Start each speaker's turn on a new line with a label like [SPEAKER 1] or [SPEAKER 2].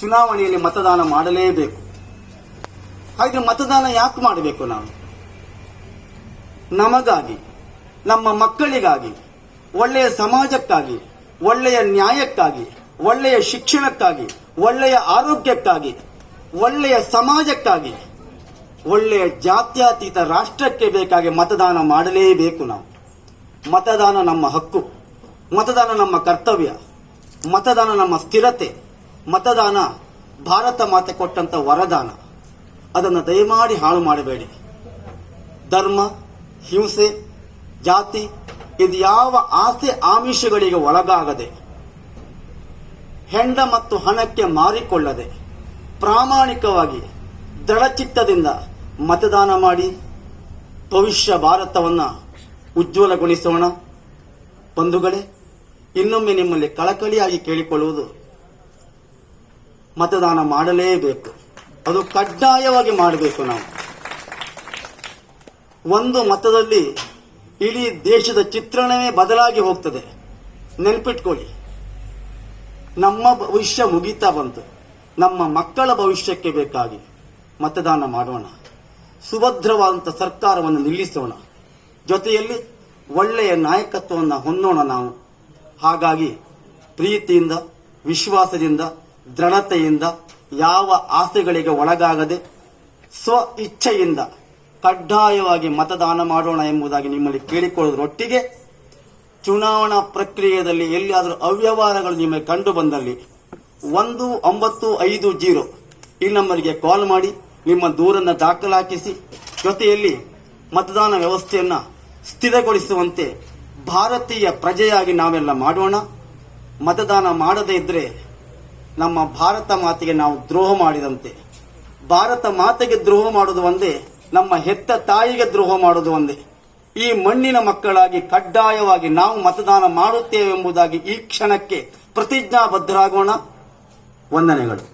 [SPEAKER 1] ಚುನಾವಣೆಯಲ್ಲಿ ಮತದಾನ ಮಾಡಲೇಬೇಕು. ಹಾಗೆ ಮತದಾನ ಯಾಕೆ ಮಾಡಬೇಕು? ನಾವು ನಮಗಾಗಿ, ನಮ್ಮ ಮಕ್ಕಳಿಗಾಗಿ, ಒಳ್ಳೆಯ ಸಮಾಜಕ್ಕಾಗಿ, ಒಳ್ಳೆಯ ನ್ಯಾಯಕ್ಕಾಗಿ, ಒಳ್ಳೆಯ ಶಿಕ್ಷಣಕ್ಕಾಗಿ, ಒಳ್ಳೆಯ ಆರೋಗ್ಯಕ್ಕಾಗಿ, ಒಳ್ಳೆಯ ಸಮಾಜಕ್ಕಾಗಿ, ಒಳ್ಳೆಯ ಜಾತ್ಯತೀತ ರಾಷ್ಟ್ರಕ್ಕೆ ಬೇಕಾಗಿ ಮತದಾನ ಮಾಡಲೇಬೇಕು. ನಾವು ಮತದಾನ ನಮ್ಮ ಹಕ್ಕು, ಮತದಾನ ನಮ್ಮ ಕರ್ತವ್ಯ, ಮತದಾನ ನಮ್ಮ ಸ್ಥಿರತೆ, ಮತದಾನ ಭಾರತ ಮಾತೆ ಕೊಟ್ಟಂತ ವರದಾನ. ಅದನ್ನು ದಯಮಾಡಿ ಹಾಳು ಮಾಡಬೇಡಿ. ಧರ್ಮ, ಹಿಂಸೆ, ಜಾತಿ ಇದು ಯಾವ ಆಸೆ ಆಮಿಷಗಳಿಗೆ ಒಳಗಾಗದೆ, ಹೆಂಡ ಮತ್ತು ಹಣಕ್ಕೆ ಮಾರಿಕೊಳ್ಳದೆ, ಪ್ರಾಮಾಣಿಕವಾಗಿ ದೃಢಚಿತ್ತದಿಂದ ಮತದಾನ ಮಾಡಿ ಭವಿಷ್ಯ ಭಾರತವನ್ನು ಉಜ್ವಲಗೊಳಿಸೋಣ. ಬಂಧುಗಳೇ, ಇನ್ನೊಮ್ಮೆ ನಿಮ್ಮಲ್ಲಿ ಕಳಕಳಿಯಾಗಿ ಕೇಳಿಕೊಳ್ಳುವುದು, ಮತದಾನ ಮಾಡಲೇಬೇಕು. ಅದು ಕಡ್ಡಾಯವಾಗಿ ಮಾಡಬೇಕು. ನಾವು ಒಂದು ಮತದಲ್ಲಿ ಇಡೀ ದೇಶದ ಚಿತ್ರಣವೇ ಬದಲಾಗಿ ಹೋಗ್ತದೆ. ನೆನಪಿಟ್ಕೊಳ್ಳಿ, ನಮ್ಮ ಭವಿಷ್ಯ ಮುಗೀತಾ ಬಂತು. ನಮ್ಮ ಮಕ್ಕಳ ಭವಿಷ್ಯಕ್ಕೆ ಬೇಕಾಗಿ ಮತದಾನ ಮಾಡೋಣ. ಸುಭದ್ರವಾದಂಥ ಸರ್ಕಾರವನ್ನು ನಿಲ್ಲಿಸೋಣ. ಜೊತೆಯಲ್ಲಿ ಒಳ್ಳೆಯ ನಾಯಕತ್ವವನ್ನು ಹೊಂದೋಣ ನಾವು. ಹಾಗಾಗಿ ಪ್ರೀತಿಯಿಂದ, ವಿಶ್ವಾಸದಿಂದ, ದೃಢತೆಯಿಂದ, ಯಾವ ಆಸೆಗಳಿಗೆ ಒಳಗಾಗದೆ ಸ್ವ ಇಚ್ಛೆಯಿಂದ ಕಡ್ಡಾಯವಾಗಿ ಮತದಾನ ಮಾಡೋಣ ಎಂಬುದಾಗಿ ನಿಮ್ಮಲ್ಲಿ ಕೇಳಿಕೊಳ್ಳುವುದರೊಟ್ಟಿಗೆ, ಚುನಾವಣಾ ಪ್ರಕ್ರಿಯೆಯಲ್ಲಿ ಎಲ್ಲಿಯಾದರೂ ಅವ್ಯವಹಾರಗಳು ನಿಮಗೆ ಕಂಡು ಬಂದಲ್ಲಿ 1950 ಈ ನಂಬರಿಗೆ ಕಾಲ್ ಮಾಡಿ ನಿಮ್ಮ ದೂರನ್ನು ದಾಖಲಾಕಿಸಿ, ಜೊತೆಯಲ್ಲಿ ಮತದಾನ ವ್ಯವಸ್ಥೆಯನ್ನು ಸ್ಥಿರಗೊಳಿಸುವಂತೆ ಭಾರತೀಯ ಪ್ರಜೆಯಾಗಿ ನಾವೆಲ್ಲ ಮಾಡೋಣ. ಮತದಾನ ಮಾಡದೇ ಇದ್ರೆ ನಮ್ಮ ಭಾರತ ಮಾತೆಗೆ ನಾವು ದ್ರೋಹ ಮಾಡಿದಂತೆ. ಭಾರತ ಮಾತೆಗೆ ದ್ರೋಹ ಮಾಡೋದು ಒಂದೇ, ನಮ್ಮ ಹೆತ್ತ ತಾಯಿಗೆ ದ್ರೋಹ ಮಾಡೋದು ಒಂದೇ. ಈ ಮಣ್ಣಿನ ಮಕ್ಕಳಾಗಿ ಕಡ್ಡಾಯವಾಗಿ ನಾವು ಮತದಾನ ಮಾಡುತ್ತೇವೆ ಎಂಬುದಾಗಿ ಈ ಕ್ಷಣಕ್ಕೆ ಪ್ರತಿಜ್ಞಾಬದ್ಧರಾಗೋಣ. ವಂದನೆಗಳು.